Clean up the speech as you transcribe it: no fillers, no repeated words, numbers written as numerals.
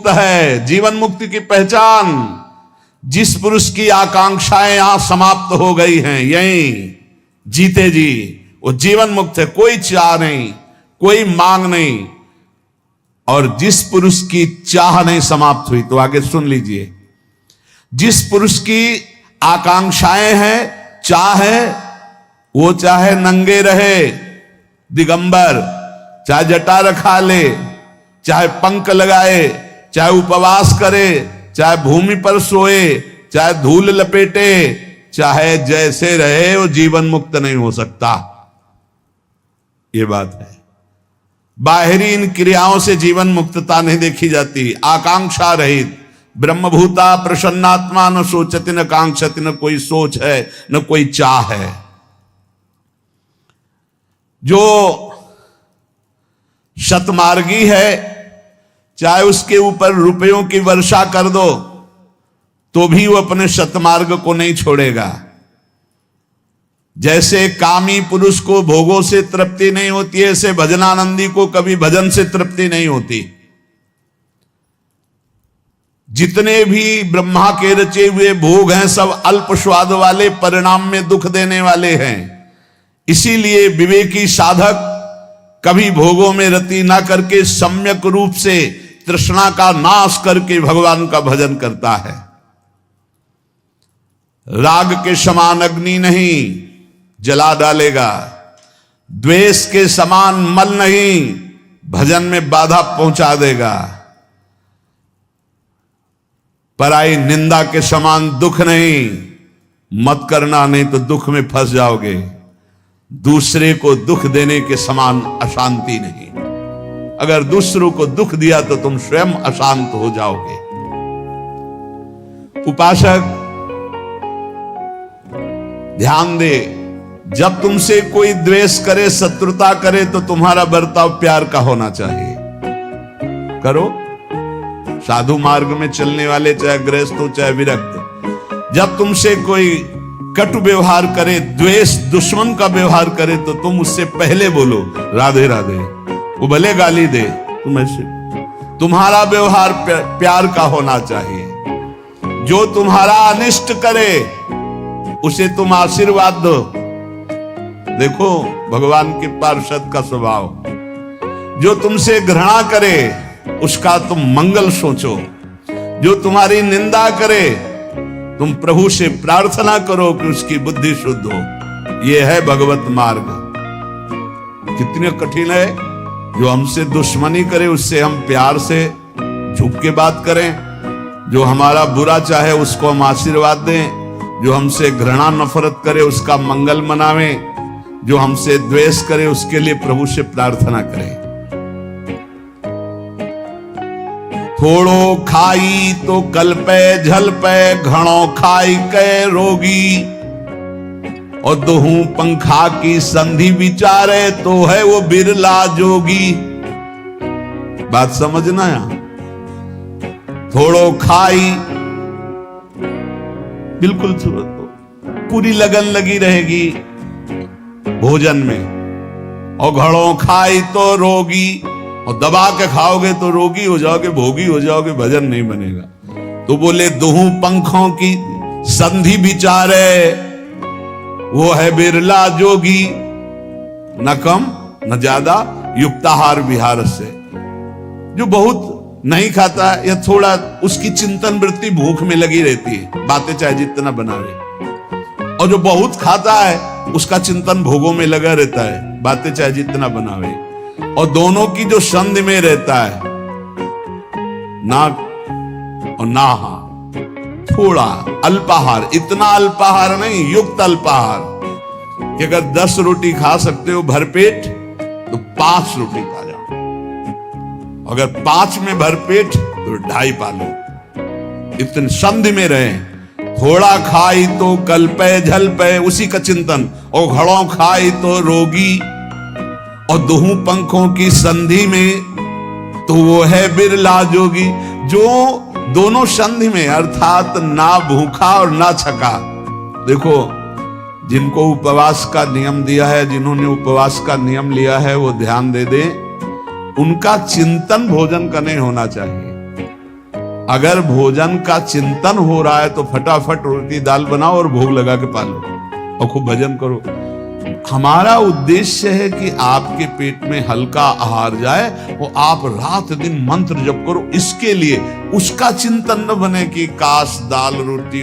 मुक्त है। जीवन मुक्ति की पहचान, जिस पुरुष की आकांक्षाएं यहां समाप्त हो गई हैं, यहीं जीते जी वो जीवन मुक्त है। कोई चाह नहीं, कोई मांग नहीं। और जिस पुरुष की चाह नहीं समाप्त हुई, तो आगे सुन लीजिए, जिस पुरुष की आकांक्षाएं हैं, चाह है, वो चाहे नंगे रहे दिगंबर, चाहे जटा रखा ले, चाहे पंख लगाए, चाहे उपवास करे, चाहे भूमि पर सोए, चाहे धूल लपेटे, चाहे जैसे रहे, वो जीवन मुक्त नहीं हो सकता। ये बात है। बाहरी इन क्रियाओं से जीवन मुक्तता नहीं देखी जाती। आकांक्षा रहित ब्रह्मभूता प्रसन्नात्मा न सोचति न कांक्षति, न कोई सोच है न कोई चाह है। जो शतमार्गी है, चाहे उसके ऊपर रुपयों की वर्षा कर दो तो भी वो अपने शतमार्ग को नहीं छोड़ेगा। जैसे कामी पुरुष को भोगों से तृप्ति नहीं होती है, ऐसे भजनानंदी को कभी भजन से तृप्ति नहीं होती। जितने भी ब्रह्मा के रचे हुए भोग हैं, सब अल्प स्वाद वाले, परिणाम में दुख देने वाले हैं। इसीलिए विवेकी साधक कभी भोगों में रति ना करके सम्यक रूप से तृष्णा का नाश करके भगवान का भजन करता है। राग के समान अग्नि नहीं, जला डालेगा। द्वेष के समान मल नहीं, भजन में बाधा पहुंचा देगा। पराई निंदा के समान दुख नहीं, मत करना, नहीं तो दुख में फंस जाओगे। दूसरे को दुख देने के समान अशांति नहीं। अगर दूसरों को दुख दिया तो तुम स्वयं अशांत हो जाओगे। उपासक ध्यान दे, जब तुमसे कोई द्वेष करे, शत्रुता करे, तो तुम्हारा बर्ताव प्यार का होना चाहिए। करो। साधु मार्ग में चलने वाले, चाहे गृहस्थ हो चाहे विरक्त, जब तुमसे कोई कटु व्यवहार करे, द्वेष दुश्मन का व्यवहार करे, तो तुम उससे पहले बोलो राधे राधे। वो भले गाली दे, तुम ऐसे, तुम्हारा व्यवहार प्यार का होना चाहिए। जो तुम्हारा अनिष्ट करे उसे तुम आशीर्वाद दो। देखो भगवान के पार्षद का स्वभाव। जो तुमसे घृणा करे उसका तुम मंगल सोचो। जो तुम्हारी निंदा करे, तुम प्रभु से प्रार्थना करो कि उसकी बुद्धि शुद्ध हो। यह है भगवत मार्ग। कितने कठिन है। जो हमसे दुश्मनी करे उससे हम प्यार से झुक के बात करें। जो हमारा बुरा चाहे उसको हम आशीर्वाद दें। जो हमसे घृणा नफरत करे उसका मंगल मनावें। जो हमसे द्वेष करे उसके लिए प्रभु से प्रार्थना करें। थोड़ो खाई तो कल्पे झलपे, घणो खाई के रोगी। और दोहू पंखा की संधि विचारे, तो है वो बिरला जोगी। बात समझना है। थोड़ो खाई, बिल्कुल पूरी लगन लगी रहेगी भोजन में। और घड़ों खाई तो रोगी, और दबा के खाओगे तो रोगी हो जाओगे, भोगी हो जाओगे, भजन नहीं बनेगा। तो बोले दोहू पंखों की संधि विचारे, वो है बिरला जोगी। न कम न ज्यादा, युक्ताहार विहार से। जो बहुत नहीं खाता या थोड़ा, उसकी चिंतन वृत्ति भूख में लगी रहती है, बातें चाहे जितना बनावे। और जो बहुत खाता है उसका चिंतन भोगों में लगा रहता है, बातें चाहे जितना बनावे। और दोनों की जो संधि में रहता है, ना और ना, थोड़ा अल्पाहार, इतना अल्पाहार नहीं, युक्त अल्पाहार कि अगर 10 रोटी खा सकते हो भरपेट तो 5 रोटी खा जाओ। अगर 5 में भरपेट तो 2.5 पा लो। इतनी संधि में रहे। थोड़ा खाई तो कल्पे झलपे, उसी का चिंतन। और घड़ों खाई तो रोगी। और दोहू पंखों की संधि में, तो वो है बिरला जोगी। जो दोनों संधि में, अर्थात ना भूखा और ना छका। देखो जिनको उपवास का नियम दिया है, जिन्होंने उपवास का नियम लिया है, वो ध्यान दे दें। उनका चिंतन भोजन का नहीं होना चाहिए। अगर भोजन का चिंतन हो रहा है तो फटाफट रोटी दाल बनाओ और भोग लगा के पालो और खूब भजन करो। हमारा उद्देश्य है कि आपके पेट में हल्का आहार जाए और आप रात दिन मंत्र जप करो। इसके लिए उसका चिंतन न बने कि काश दाल रोटी